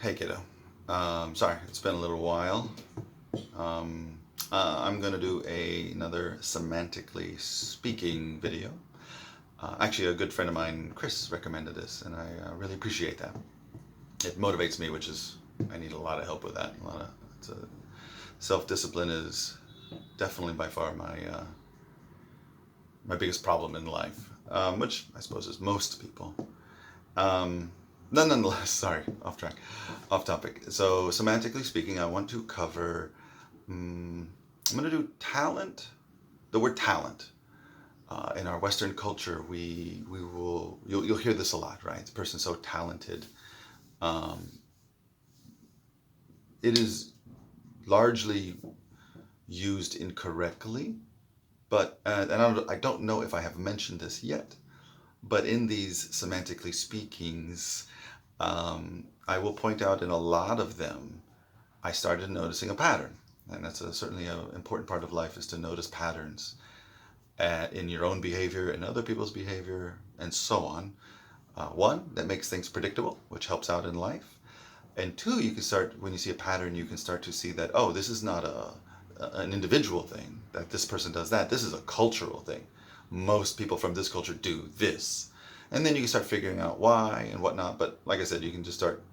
Hey kiddo. Sorry, it's been a little while. I'm gonna do another semantically speaking video. Actually, a good friend of mine, Chris, recommended this, and I really appreciate that. It motivates me, which is I need a lot of help with that. Self-discipline is definitely by far my biggest problem in life, which I suppose is most people. Um, Nonetheless, sorry, off track, off topic. So, semantically speaking, I want to cover. I'm going to do talent. The word talent. In our Western culture, we will you'll hear this a lot, right? This person's so talented. Um, it is largely used incorrectly, but and I don't know if I have mentioned this yet. But in these semantically speakings, I will point out in a lot of them, I started noticing a pattern. And that's certainly an important part of life is to notice patterns in your own behavior and other people's behavior and so on. One, that makes things predictable, which helps out in life. And two, you can start, when you see a pattern, you can start to see that, oh, this is not an individual thing, that this person does that. This is a cultural thing. Most people from this culture do this. And then you can start figuring out why and whatnot. But like I said, you can start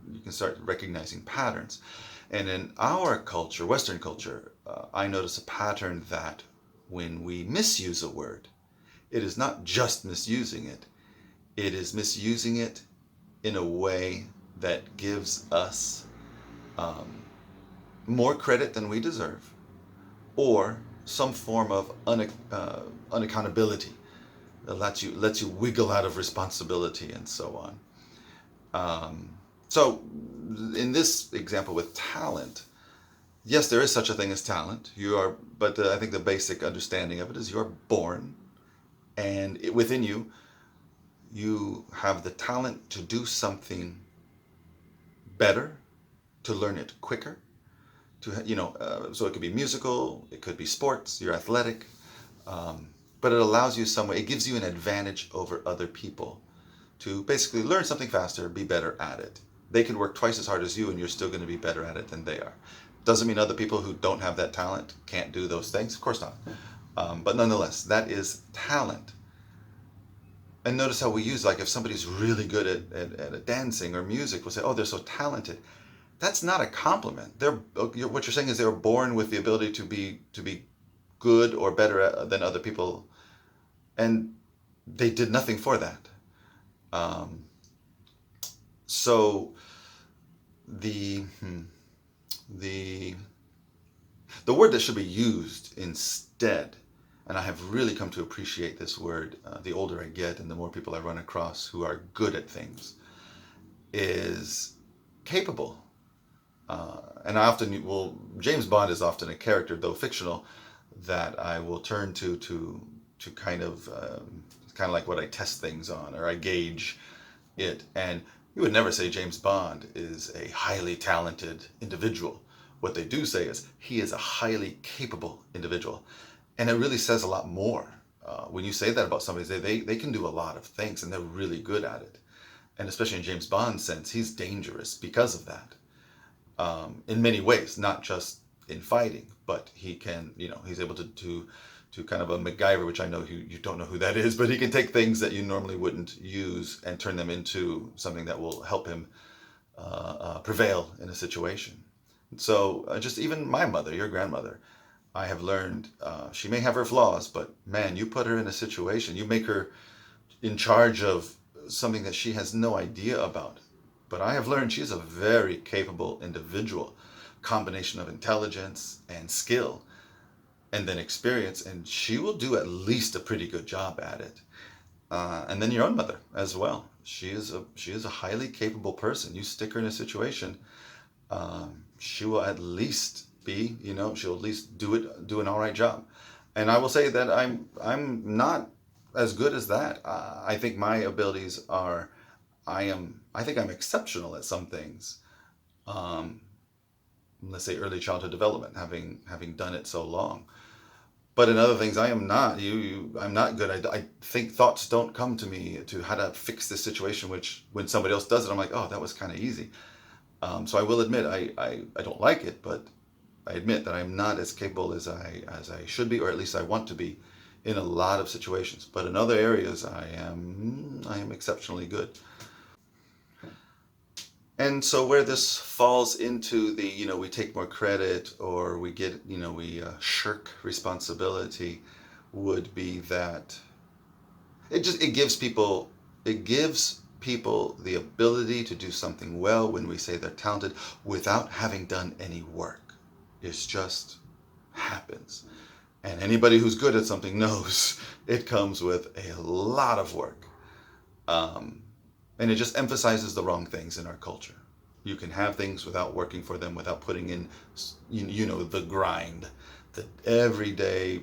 recognizing patterns. And in our culture, Western culture, I notice a pattern that when we misuse a word, it is not just misusing it. It is misusing it in a way that gives us um, more credit than we deserve, or some form of unaccountability that lets you wiggle out of responsibility and so on. So, in this example with talent, yes, there is such a thing as talent. You are, but I think the basic understanding of it is you're born, and within you, you have the talent to do something better, to learn it quicker, so it could be musical, it could be sports, you're athletic, but it allows you some way, it gives you an advantage over other people to basically learn something faster, be better at it. They can work twice as hard as you and you're still going to be better at it than they are. Doesn't mean other people who don't have that talent can't do those things, of course not. But nonetheless, that is talent. And notice how we use, like if somebody's really good at dancing or music, we'll say, oh, they're so talented. That's not a compliment. What you're saying is they were born with the ability to be good or better than other people, and they did nothing for that. Um, so the the the word that should be used instead, and I have really come to appreciate this word the older I get and the more people I run across who are good at things, is capable. And I often will, James Bond is often a character, though fictional, that I will turn to kind of like what I test things on or I gauge it. And you would never say James Bond is a highly talented individual. What they do say is he is a highly capable individual. And it really says a lot more. When you say that about somebody, they can do a lot of things and they're really good at it. And especially in James Bond's sense, he's dangerous because of that. In many ways, not just in fighting, but he can, he's able to kind of a MacGyver, which I know you don't know who that is, but he can take things that you normally wouldn't use and turn them into something that will help him prevail in a situation. So just even my mother, your grandmother, I have learned she may have her flaws, but man, you put her in a situation, you make her in charge of something that she has no idea about. But I have learned she's a very capable individual, combination of intelligence and skill and then experience, and she will do at least a pretty good job at it. And then your own mother as well. She is a highly capable person. You stick her in a situation, she will at least she'll at least do an all right job. And I will say that I'm not as good as that. I think my abilities are, I think I'm exceptional at some things. Um, let's say early childhood development, having done it so long. But in other things, I am not. I'm not good. I think thoughts don't come to me to how to fix this situation. Which when somebody else does it, I'm like, oh, that was kind of easy. So I will admit I don't like it, but I admit that I'm not as capable as I should be, or at least I want to be, in a lot of situations. But in other areas, I am exceptionally good. And so where this falls into the, we take more credit or we get, we shirk responsibility, would be that it gives people the ability to do something well when we say they're talented without having done any work. It just happens. And anybody who's good at something knows it comes with a lot of work. Um, and it just emphasizes the wrong things in our culture. You can have things without working for them, without putting in, the grind, the everyday,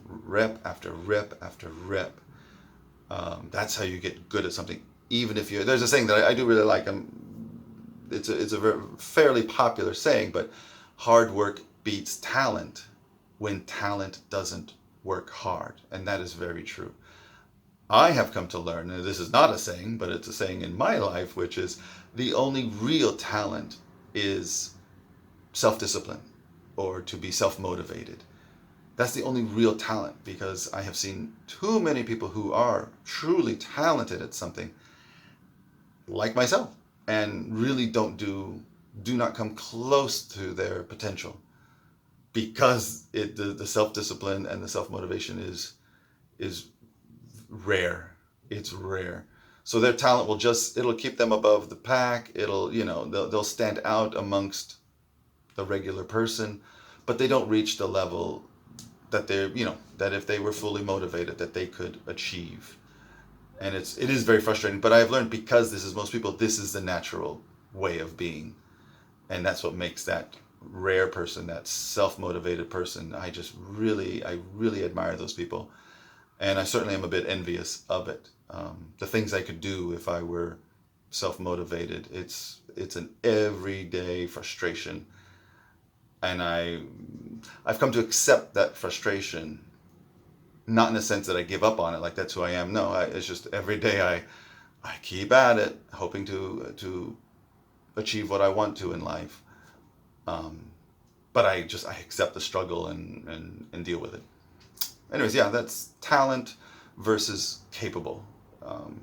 rep after rep after rep. That's how you get good at something. Even if there's a saying that I do really like. It's a very, fairly popular saying, but hard work beats talent when talent doesn't work hard, and that is very true. I have come to learn, and this is not a saying, but it's a saying in my life, which is the only real talent is self-discipline or to be self-motivated. That's the only real talent, because I have seen too many people who are truly talented at something, like myself, and really do not come close to their potential, because the self-discipline and the self-motivation is rare. It's rare. So their talent it'll keep them above the pack. They'll stand out amongst the regular person, but they don't reach the level that that if they were fully motivated, that they could achieve. And it is very frustrating, but I've learned, because this is most people, this is the natural way of being. And that's what makes that rare person, that self-motivated person, I really admire those people. And I certainly am a bit envious of it. The things I could do if I were self-motivated, it's an everyday frustration. And I've come to accept that frustration, not in the sense that I give up on it, like that's who I am. No, it's just every day I keep at it, hoping to achieve what I want to in life. Um, but I accept the struggle and deal with it. Anyways, yeah, that's talent versus capable. Um,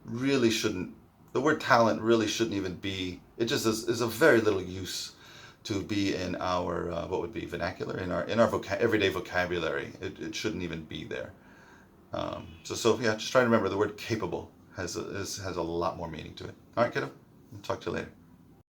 really shouldn't The word talent really shouldn't even be. It just is of very little use to be in our what would be vernacular, in our everyday vocabulary. It shouldn't even be there. So yeah, just try to remember the word capable has a lot more meaning to it. All right, kiddo. I'll talk to you later.